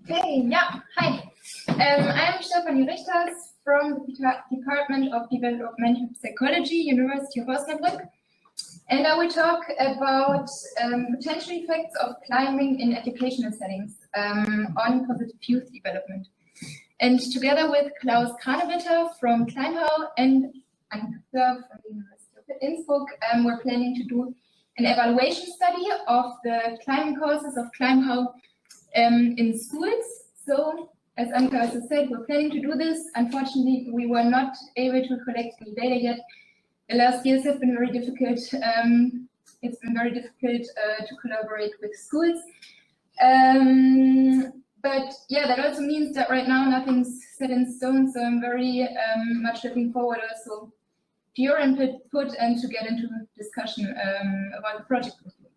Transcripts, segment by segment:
Okay, yeah, hi. I'm Stefanie Richters from the Department of Developmental Psychology, University of Innsbruck, and I will talk about potential effects of climbing in educational settings on positive youth development. And together with Klaus Kranewitter from Kleinhau and Anke from the University of Innsbruck, we're planning to do an evaluation study of the climbing courses of Kleinhau in schools. So, as Anke also said, we're planning to do this. Unfortunately, we were not able to collect any data yet. The last years have been very difficult. It's been very difficult to collaborate with schools. But yeah, that also means that right now nothing's set in stone. So I'm very much looking forward also to your input and to get into discussion about the project with you.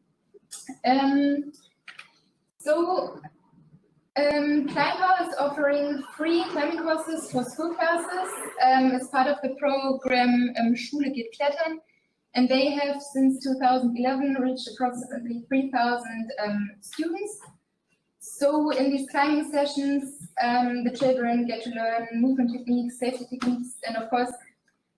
Kleinhau is offering free climbing courses for school classes as part of the program Schule geht klettern, and they have since 2011 reached approximately 3,000 students. So in these climbing sessions, the children get to learn movement techniques, safety techniques, and of course,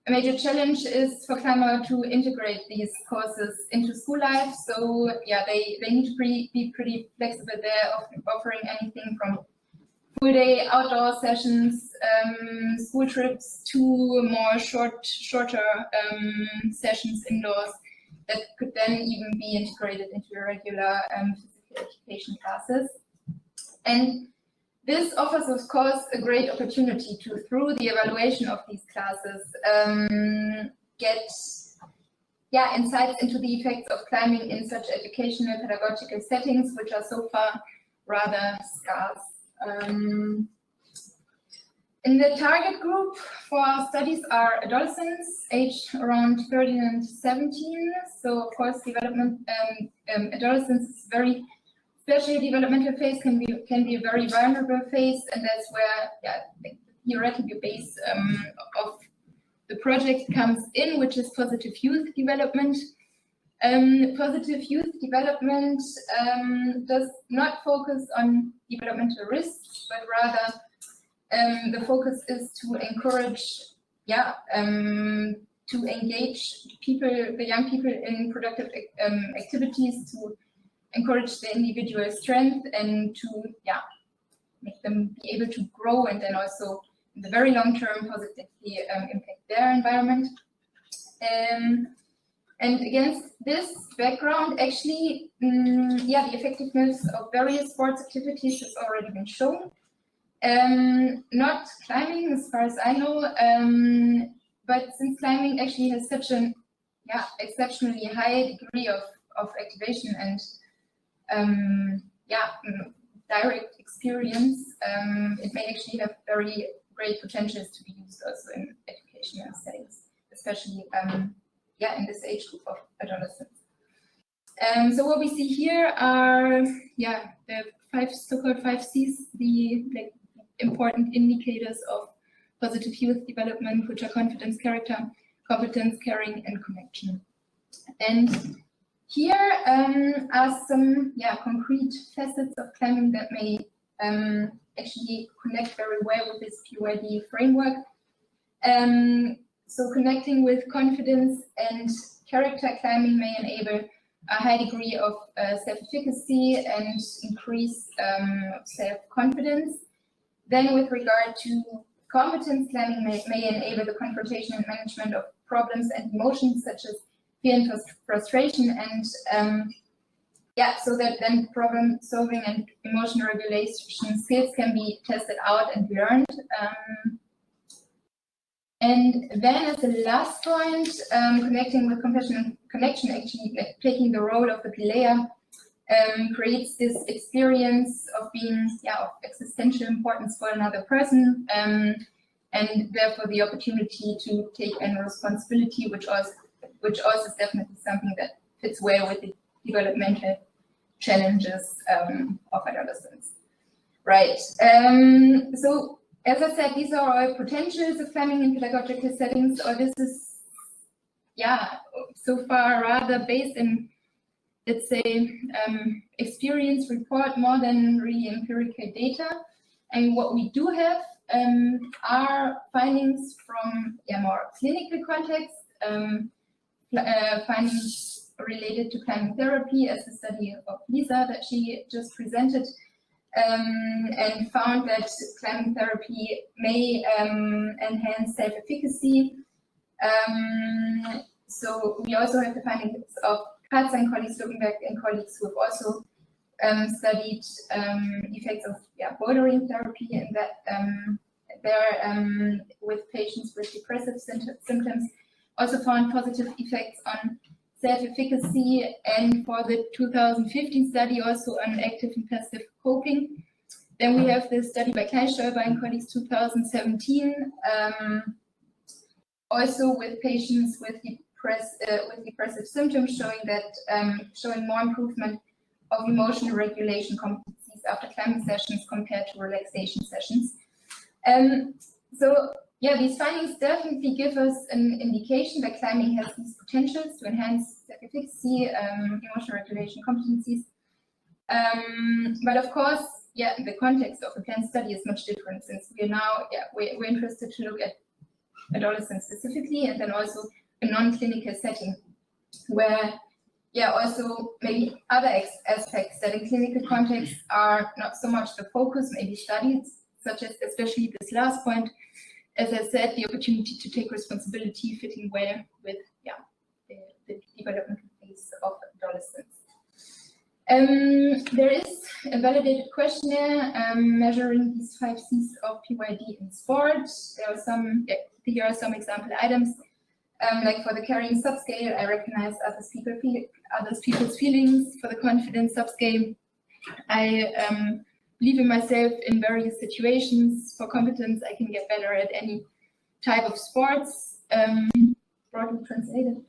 a major challenge is for Kleinhau to integrate these courses into school life. So yeah, they need to be pretty flexible there, offering anything from full-day outdoor sessions, school trips, to more shorter sessions indoors that could then even be integrated into your regular physical education classes. And this offers, of course, a great opportunity to, through the evaluation of these classes, get insights into the effects of climbing in such educational pedagogical settings, which are so far rather scarce. In the target group for our studies are adolescents aged around 13 and 17. So, of course, adolescence is very especially developmental phase can be a very vulnerable phase, and that's where the theoretical base of the project comes in, which is positive youth development. Positive youth development does not focus on developmental risks, but rather the focus is to encourage, to engage the young people in productive activities, to encourage the individual strength and to make them be able to grow and then also in the very long term positively impact their environment. And against this background, actually, the effectiveness of various sports activities has already been shown. Not climbing, as far as I know, but since climbing actually has such an exceptionally high degree of activation and direct experience, it may actually have very great potentials to be used also in educational settings, especially in this age group of adolescents. So what we see here are the so-called 5 C's, the important indicators of positive youth development, which are confidence, character, competence, caring, and connection. And here are some concrete facets of climbing that may actually connect very well with this PYD framework. So connecting with confidence and character, climbing may enable a high degree of self-efficacy and increase self-confidence. Then with regard to competence, climbing may enable the confrontation and management of problems and emotions such as fear and frustration, and so that then problem solving and emotional regulation skills can be tested out and learned. And then as the last point, connecting with compassion and connection, actually taking the role of the player, creates this experience of being of existential importance for another person, and therefore the opportunity to take a responsibility, which also is definitely something that fits well with the developmental challenges of adolescence. Right. So as I said, these are all potentials of climbing in pedagogical settings, or this is so far rather based in let's say, experience report more than really empirical data. And what we do have are findings from more clinical context, findings related to climbing therapy, as the study of Lisa that she just presented, and found that climbing therapy may enhance self-efficacy. So we also have the findings of Katza and colleagues, Luckenberg and colleagues, who have also studied effects of bouldering therapy, and that there with patients with depressive symptoms also found positive effects on self-efficacy, and for the 2015 study also on active and passive coping. Then we have the study by Kleinstolber and colleagues 2017, also with patients with depressive symptoms, showing that showing more improvement of emotional regulation competencies after climbing sessions compared to relaxation sessions. So these findings definitely give us an indication that climbing has these potentials to enhance self-efficacy, emotional regulation competencies. But of course, the context of the planned study is much different, since we are now, we're interested to look at adolescents specifically, and then also a non-clinical setting where, also maybe other aspects that in clinical context are not so much the focus, maybe studies, such as especially this last point, as I said, the opportunity to take responsibility fitting well with the developmental phase of adolescence. There is a validated questionnaire measuring these 5 C's of PYD in sport. There are some, here are some example items. Like for the carrying subscale, I recognize others people's feelings. For the confidence subscale, I believe in myself in various situations. For competence, I can get better at any type of sports, broadly translated.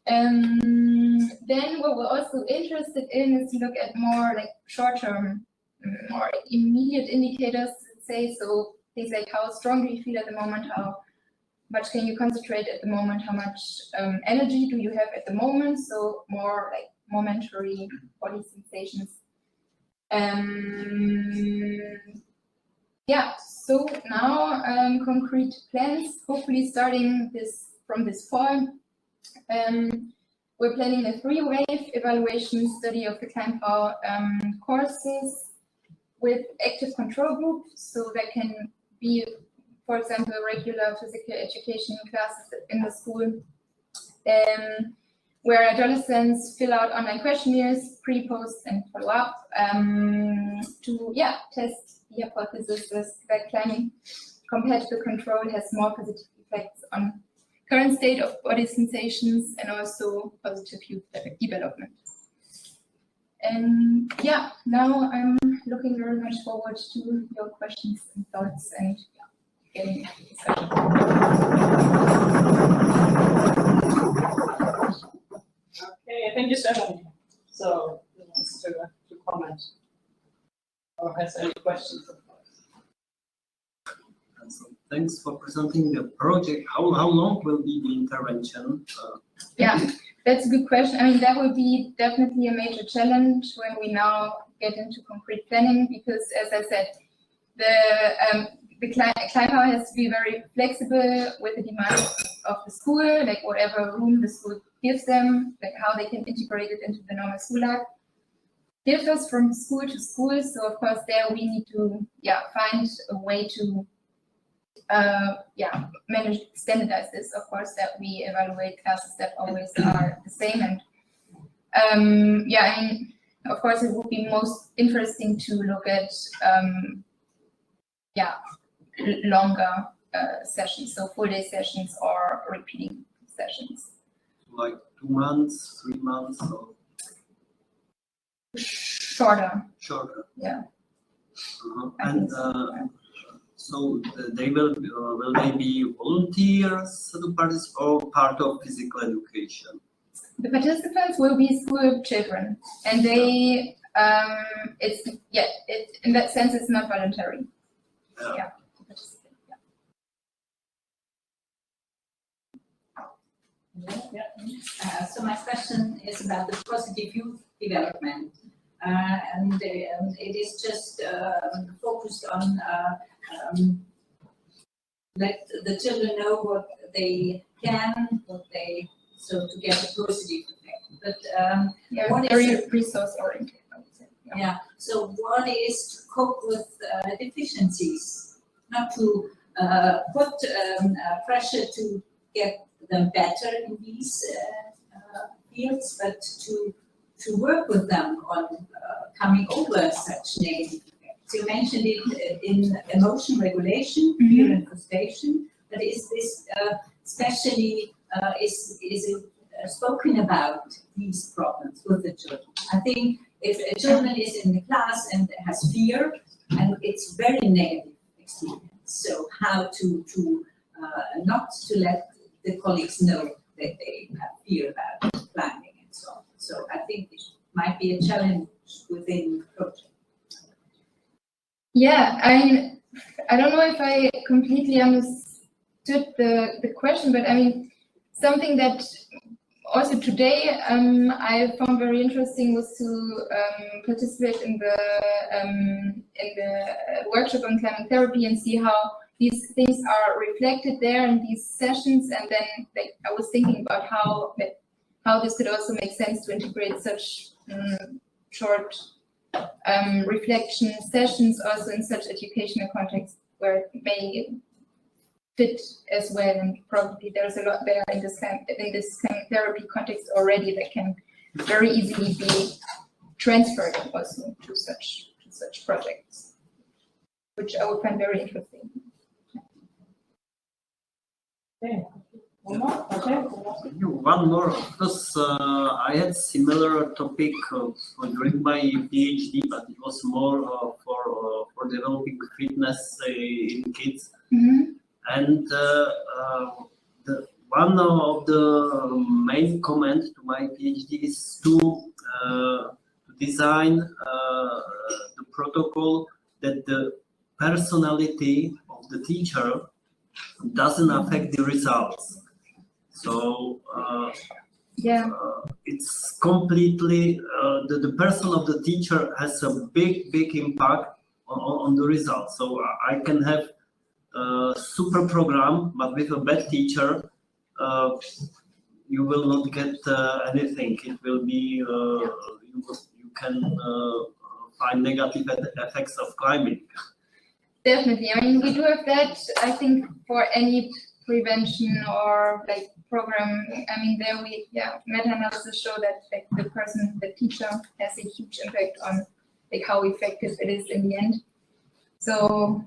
Then what we're also interested in is to look at more like short-term, more immediate indicators, let's say. So things like how strong do you feel at the moment, how much can you concentrate at the moment, how much energy do you have at the moment, so more like momentary body sensations. So now concrete plans, hopefully starting from this fall. We're planning a 3-wave evaluation study of the ClimbPower courses with active control group, so that can be, for example, regular physical education classes in the school, where adolescents fill out online questionnaires, pre, post, and follow up to test the hypothesis that climbing compared to the control has more positive effects on current state of body sensations and also positive youth development. And now I'm looking very much forward to your questions and thoughts and getting into the discussion. Okay, thank you, Stefanie. So, who wants to comment or has any questions? So thanks for presenting the project. How long will be the intervention? That's a good question. I mean, that will be definitely a major challenge when we now get into concrete planning, because, as I said, the ClimbPower has to be very flexible with the demands of the school, like whatever room the school gives them, like how they can integrate it into the normal school life. Differs from school to school, so of course there we need to find a way to manage, standardize this, of course, that we evaluate classes that always are the same. And I mean, of course, it would be most interesting to look at longer sessions, so full day sessions or repeating sessions. Like 2 months, 3 months, or shorter. Yeah. And so they will they be volunteers to participate or part of physical education? The participants will be school children, and they it's in that sense it's not voluntary. So my question is about the positive youth development. And it is just focused on let the children know what they can, so to get a positive effect. But Yeah, what is very resource oriented, I would say. yeah, so one is to cope with deficiencies, not to put pressure to get them better in these fields, but to work with them on coming over such negative effects. You mentioned it in emotion regulation, fear and frustration, but is this especially is it spoken about these problems with the children? I think if a children is in the class and has fear, and it's very negative experience, so how to not to let the colleagues know that they have fear about climbing and so on. So I think it might be a challenge within the project. Yeah, I don't know if I completely understood the question, but I mean, something that also today I found very interesting was to participate in the workshop on climate therapy and see how these things are reflected there in these sessions. And then I was thinking about how this could also make sense to integrate such short reflection sessions also in such educational contexts where it may fit as well, and probably there's a lot there in this kind of therapy context already that can very easily be transferred also to such projects, which I would find very interesting. Okay. One more? Okay. One more, because I had similar topic during my PhD, but it was more for developing fitness in kids. And one of the main comments to my PhD is to design the protocol that the personality of the teacher doesn't affect the results. So it's completely the person of the teacher has a big impact on the results. So I can have a super program, but with a bad teacher, you will not get anything. It will be you can find negative effects of climbing. Definitely. I mean, we do have that, I think, for any prevention or like program. I mean, there meta-analysis show that like the teacher has a huge impact on like how effective it is in the end. So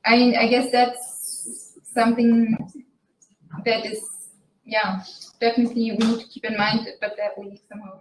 I mean, I guess that's something that is, definitely we need to keep in mind, but that we somehow